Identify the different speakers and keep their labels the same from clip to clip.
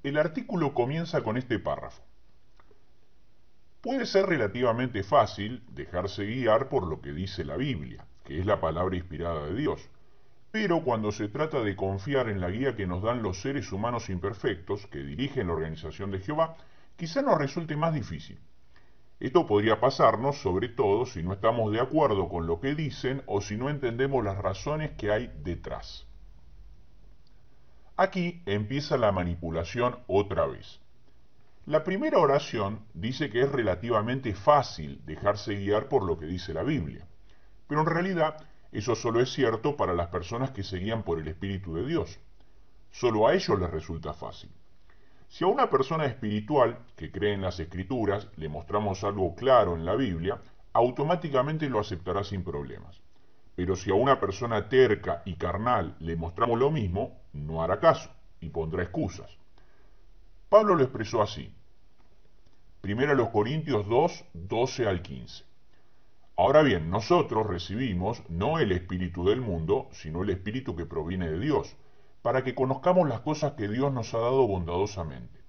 Speaker 1: El artículo comienza con este párrafo. Puede ser relativamente fácil dejarse guiar por lo que dice la Biblia, que es la palabra inspirada de Dios, pero cuando se trata de confiar en la guía que nos dan los seres humanos imperfectos que dirigen la organización de Jehová, quizá nos resulte más difícil. Esto podría pasarnos sobre todo si no estamos de acuerdo con lo que dicen o si no entendemos las razones que hay detrás. Aquí empieza la manipulación otra vez. La primera oración dice que es relativamente fácil dejarse guiar por lo que dice la Biblia, pero en realidad eso solo es cierto para las personas que se guían por el Espíritu de Dios. Solo a ellos les resulta fácil. Si a una persona espiritual que cree en las Escrituras le mostramos algo claro en la Biblia, automáticamente lo aceptará sin problemas. Pero si a una persona terca y carnal le mostramos lo mismo, no hará caso y pondrá excusas. Pablo lo expresó así. 1 Corintios 2, 12 al 15. Ahora bien, nosotros recibimos no el espíritu del mundo, sino el espíritu que proviene de Dios, para que conozcamos las cosas que Dios nos ha dado bondadosamente.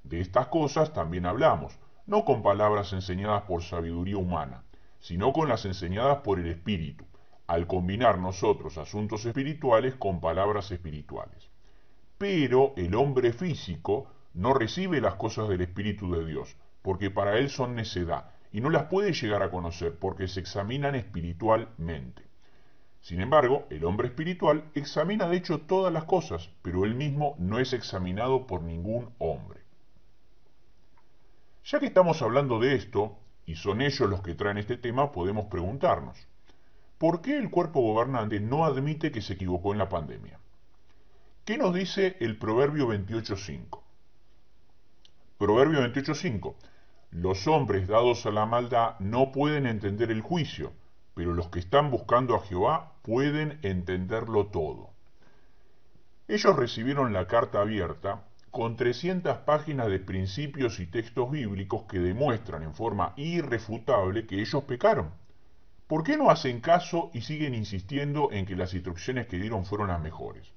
Speaker 1: De estas cosas también hablamos, no con palabras enseñadas por sabiduría humana, sino con las enseñadas por el Espíritu, al combinar nosotros asuntos espirituales con palabras espirituales. Pero el hombre físico no recibe las cosas del Espíritu de Dios, porque para él son necedad, y no las puede llegar a conocer porque se examinan espiritualmente. Sin embargo, el hombre espiritual examina de hecho todas las cosas, pero él mismo no es examinado por ningún hombre. Ya que estamos hablando de esto, y son ellos los que traen este tema, podemos preguntarnos, ¿por qué el cuerpo gobernante no admite que se equivocó en la pandemia? ¿Qué nos dice el Proverbio 28.5? Proverbio 28.5. Los hombres dados a la maldad no pueden entender el juicio, pero los que están buscando a Jehová pueden entenderlo todo. Ellos recibieron la carta abierta con 300 páginas de principios y textos bíblicos que demuestran en forma irrefutable que ellos pecaron. ¿Por qué no hacen caso y siguen insistiendo en que las instrucciones que dieron fueron las mejores?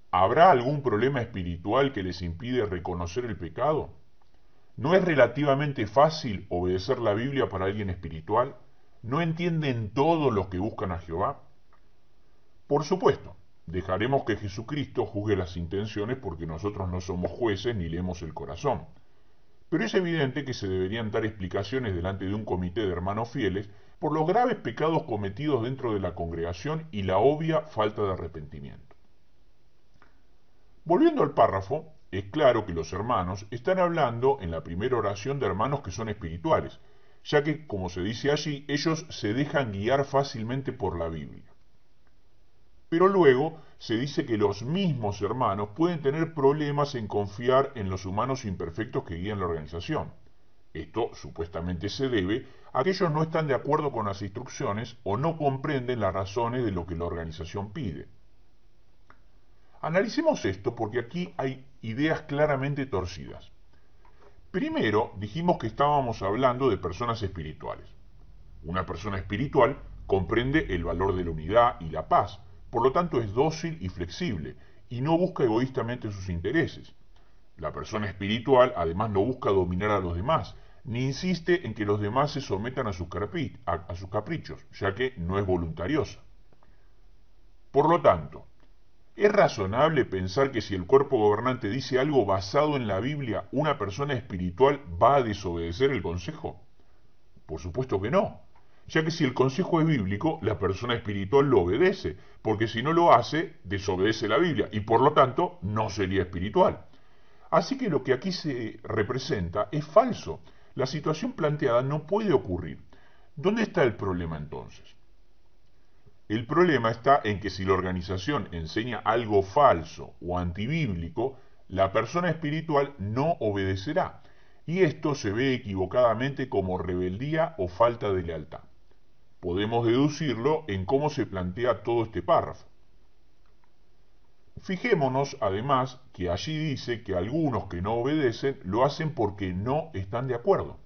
Speaker 1: ¿Habrá algún problema espiritual que les impide reconocer el pecado? ¿No es relativamente fácil obedecer la Biblia para alguien espiritual? ¿No entienden todos los que buscan a Jehová? Por supuesto, dejaremos que Jesucristo juzgue las intenciones porque nosotros no somos jueces ni leemos el corazón. Pero es evidente que se deberían dar explicaciones delante de un comité de hermanos fieles por los graves pecados cometidos dentro de la congregación y la obvia falta de arrepentimiento. Volviendo al párrafo, es claro que los hermanos están hablando en la primera oración de hermanos que son espirituales, ya que, como se dice allí, ellos se dejan guiar fácilmente por la Biblia. Pero luego se dice que los mismos hermanos pueden tener problemas en confiar en los humanos imperfectos que guían la organización. Esto supuestamente se debe a que ellos no están de acuerdo con las instrucciones o no comprenden las razones de lo que la organización pide. Analicemos esto porque aquí hay ideas claramente torcidas. Primero, dijimos que estábamos hablando de personas espirituales. Una persona espiritual comprende el valor de la unidad y la paz, por lo tanto es dócil y flexible, y no busca egoístamente sus intereses. La persona espiritual además no busca dominar a los demás, ni insiste en que los demás se sometan a sus caprichos, ya que no es voluntariosa. Por lo tanto, ¿es razonable pensar que si el cuerpo gobernante dice algo basado en la Biblia, una persona espiritual va a desobedecer el consejo? Por supuesto que no, ya que si el consejo es bíblico, la persona espiritual lo obedece, porque si no lo hace, desobedece la Biblia y por lo tanto no sería espiritual. Así que lo que aquí se representa es falso. La situación planteada no puede ocurrir. ¿Dónde está el problema entonces? El problema está en que si la organización enseña algo falso o antibíblico, la persona espiritual no obedecerá, y esto se ve equivocadamente como rebeldía o falta de lealtad. Podemos deducirlo en cómo se plantea todo este párrafo. Fijémonos, además, que allí dice que algunos que no obedecen lo hacen porque no están de acuerdo.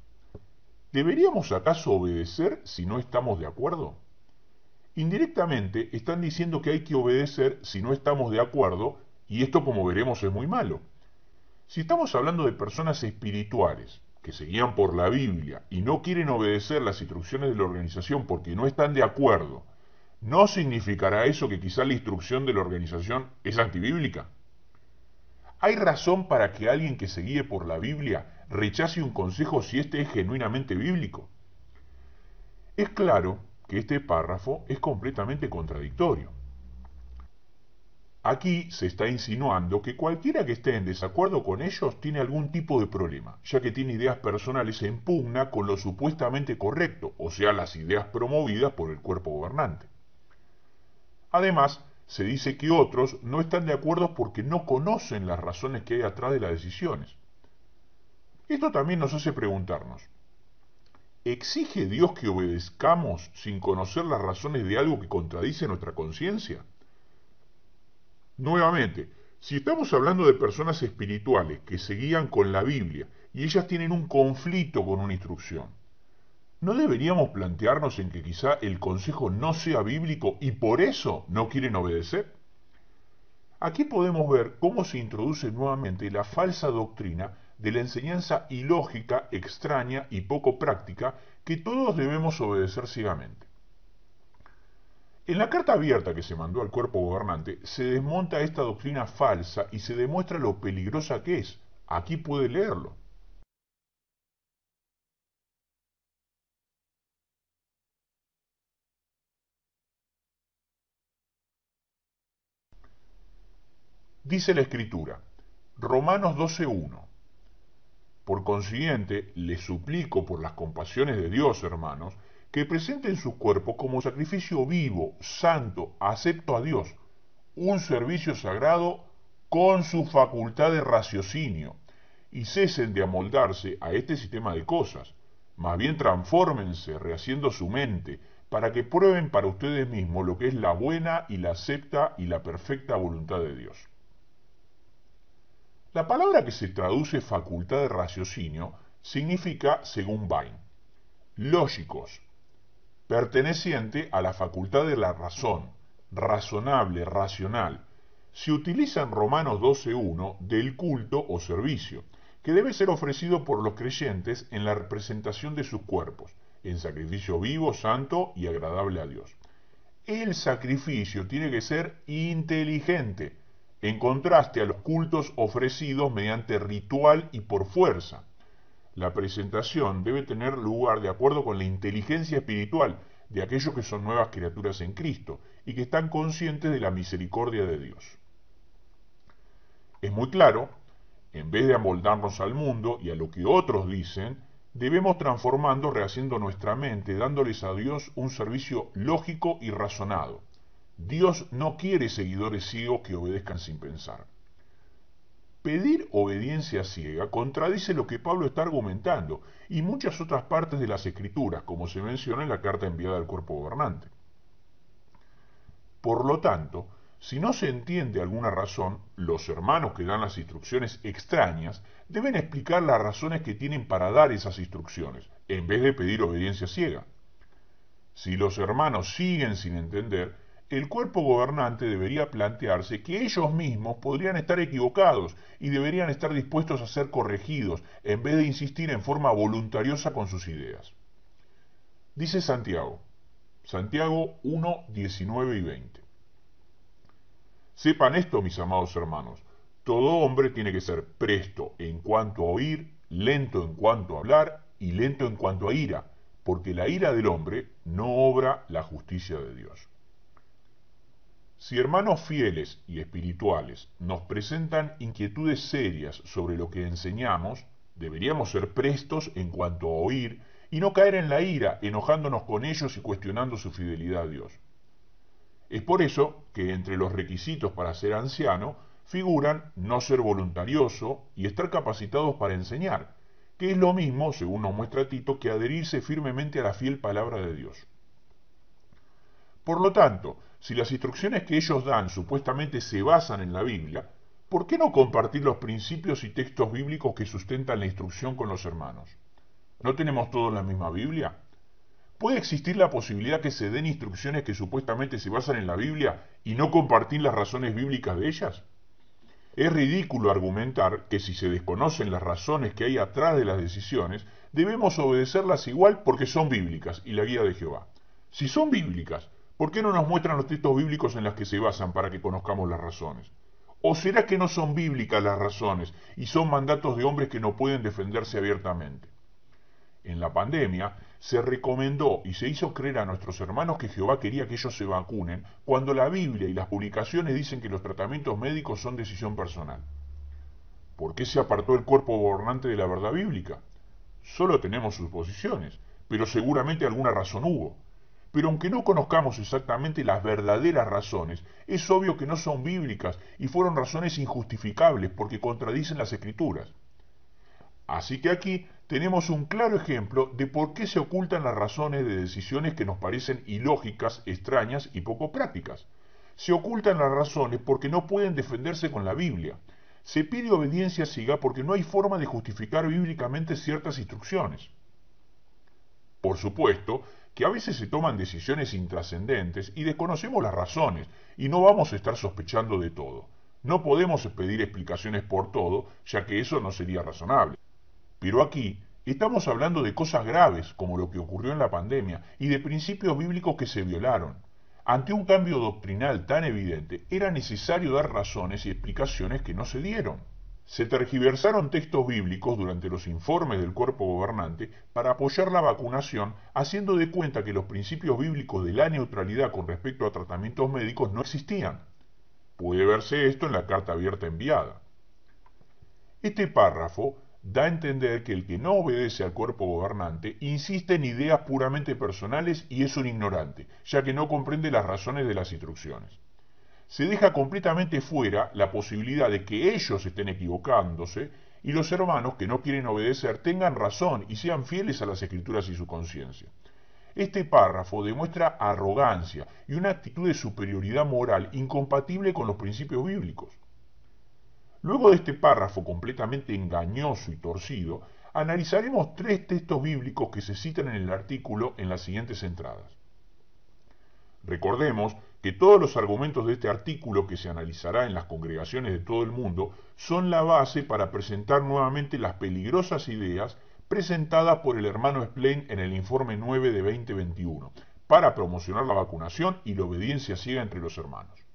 Speaker 1: ¿Deberíamos acaso obedecer si no estamos de acuerdo? Indirectamente están diciendo que hay que obedecer si no estamos de acuerdo y esto, como veremos, es muy malo. Si estamos hablando de personas espirituales que se guían por la Biblia y no quieren obedecer las instrucciones de la organización porque no están de acuerdo, ¿no significará eso que quizá la instrucción de la organización es antibíblica? ¿Hay razón para que alguien que se guíe por la Biblia rechace un consejo si éste es genuinamente bíblico? Es claro que este párrafo es completamente contradictorio. Aquí se está insinuando que cualquiera que esté en desacuerdo con ellos tiene algún tipo de problema, ya que tiene ideas personales en pugna con lo supuestamente correcto, o sea, las ideas promovidas por el cuerpo gobernante. Además, se dice que otros no están de acuerdo porque no conocen las razones que hay atrás de las decisiones. Esto también nos hace preguntarnos, ¿exige Dios que obedezcamos sin conocer las razones de algo que contradice nuestra conciencia? Nuevamente, si estamos hablando de personas espirituales que se guían con la Biblia y ellas tienen un conflicto con una instrucción, ¿no deberíamos plantearnos en que quizá el consejo no sea bíblico y por eso no quieren obedecer? Aquí podemos ver cómo se introduce nuevamente la falsa doctrina de la enseñanza ilógica, extraña y poco práctica que todos debemos obedecer ciegamente. En la carta abierta que se mandó al cuerpo gobernante se desmonta esta doctrina falsa y se demuestra lo peligrosa que es. Aquí puede leerlo. Dice la Escritura, Romanos 12:1. Por consiguiente, les suplico por las compasiones de Dios, hermanos, que presenten sus cuerpos como sacrificio vivo, santo, acepto a Dios, un servicio sagrado con su facultad de raciocinio, y cesen de amoldarse a este sistema de cosas. Más bien transfórmense, rehaciendo su mente, para que prueben para ustedes mismos lo que es la buena y la acepta y la perfecta voluntad de Dios. La palabra que se traduce facultad de raciocinio significa, según Bain, lógicos, perteneciente a la facultad de la razón, razonable, racional. Se utiliza en Romanos 12:1 del culto o servicio, que debe ser ofrecido por los creyentes en la representación de sus cuerpos, en sacrificio vivo, santo y agradable a Dios. El sacrificio tiene que ser inteligente, en contraste a los cultos ofrecidos mediante ritual y por fuerza. La presentación debe tener lugar de acuerdo con la inteligencia espiritual de aquellos que son nuevas criaturas en Cristo y que están conscientes de la misericordia de Dios. Es muy claro, en vez de amoldarnos al mundo y a lo que otros dicen, debemos transformando, rehaciendo nuestra mente, dándoles a Dios un servicio lógico y razonado. Dios no quiere seguidores ciegos que obedezcan sin pensar. Pedir obediencia ciega contradice lo que Pablo está argumentando y muchas otras partes de las Escrituras, como se menciona en la carta enviada al cuerpo gobernante. Por lo tanto, si no se entiende alguna razón, los hermanos que dan las instrucciones extrañas deben explicar las razones que tienen para dar esas instrucciones, en vez de pedir obediencia ciega. Si los hermanos siguen sin entender, el cuerpo gobernante debería plantearse que ellos mismos podrían estar equivocados y deberían estar dispuestos a ser corregidos en vez de insistir en forma voluntariosa con sus ideas. Dice Santiago 1, 19 y 20. Sepan esto, mis amados hermanos, todo hombre tiene que ser presto en cuanto a oír, lento en cuanto a hablar y lento en cuanto a ira, porque la ira del hombre no obra la justicia de Dios. Si hermanos fieles y espirituales nos presentan inquietudes serias sobre lo que enseñamos, deberíamos ser prestos en cuanto a oír y no caer en la ira, enojándonos con ellos y cuestionando su fidelidad a Dios. Es por eso que entre los requisitos para ser anciano figuran no ser voluntarioso y estar capacitados para enseñar, que es lo mismo, según nos muestra Tito, que adherirse firmemente a la fiel palabra de Dios. Por lo tanto, si las instrucciones que ellos dan supuestamente se basan en la Biblia, ¿por qué no compartir los principios y textos bíblicos que sustentan la instrucción con los hermanos? ¿No tenemos todos la misma Biblia? ¿Puede existir la posibilidad que se den instrucciones que supuestamente se basan en la Biblia y no compartir las razones bíblicas de ellas? Es ridículo argumentar que si se desconocen las razones que hay atrás de las decisiones, debemos obedecerlas igual porque son bíblicas y la guía de Jehová. Si son bíblicas, ¿por qué no nos muestran los textos bíblicos en los que se basan para que conozcamos las razones? ¿O será que no son bíblicas las razones y son mandatos de hombres que no pueden defenderse abiertamente? En la pandemia se recomendó y se hizo creer a nuestros hermanos que Jehová quería que ellos se vacunen, cuando la Biblia y las publicaciones dicen que los tratamientos médicos son decisión personal. ¿Por qué se apartó el cuerpo gobernante de la verdad bíblica? Solo tenemos suposiciones, pero seguramente alguna razón hubo. Pero aunque no conozcamos exactamente las verdaderas razones, es obvio que no son bíblicas y fueron razones injustificables porque contradicen las escrituras. Así que aquí tenemos un claro ejemplo de por qué se ocultan las razones de decisiones que nos parecen ilógicas, extrañas y poco prácticas. Se ocultan las razones porque no pueden defenderse con la Biblia. Se pide obediencia ciega porque no hay forma de justificar bíblicamente ciertas instrucciones. Por supuesto que a veces se toman decisiones intrascendentes y desconocemos las razones, y no vamos a estar sospechando de todo. No podemos pedir explicaciones por todo, ya que eso no sería razonable. Pero aquí estamos hablando de cosas graves, como lo que ocurrió en la pandemia, y de principios bíblicos que se violaron. Ante un cambio doctrinal tan evidente, era necesario dar razones y explicaciones que no se dieron. Se tergiversaron textos bíblicos durante los informes del cuerpo gobernante para apoyar la vacunación, haciendo de cuenta que los principios bíblicos de la neutralidad con respecto a tratamientos médicos no existían. Puede verse esto en la carta abierta enviada. Este párrafo da a entender que el que no obedece al cuerpo gobernante insiste en ideas puramente personales y es un ignorante, ya que no comprende las razones de las instrucciones. Se deja completamente fuera la posibilidad de que ellos estén equivocándose y los hermanos que no quieren obedecer tengan razón y sean fieles a las escrituras y su conciencia. Este párrafo demuestra arrogancia y una actitud de superioridad moral incompatible con los principios bíblicos. Luego de este párrafo completamente engañoso y torcido, analizaremos tres textos bíblicos que se citan en el artículo en las siguientes entradas. Recordemos que todos los argumentos de este artículo que se analizará en las congregaciones de todo el mundo son la base para presentar nuevamente las peligrosas ideas presentadas por el hermano Splein en el informe 9 de 2021, para promocionar la vacunación y la obediencia ciega entre los hermanos.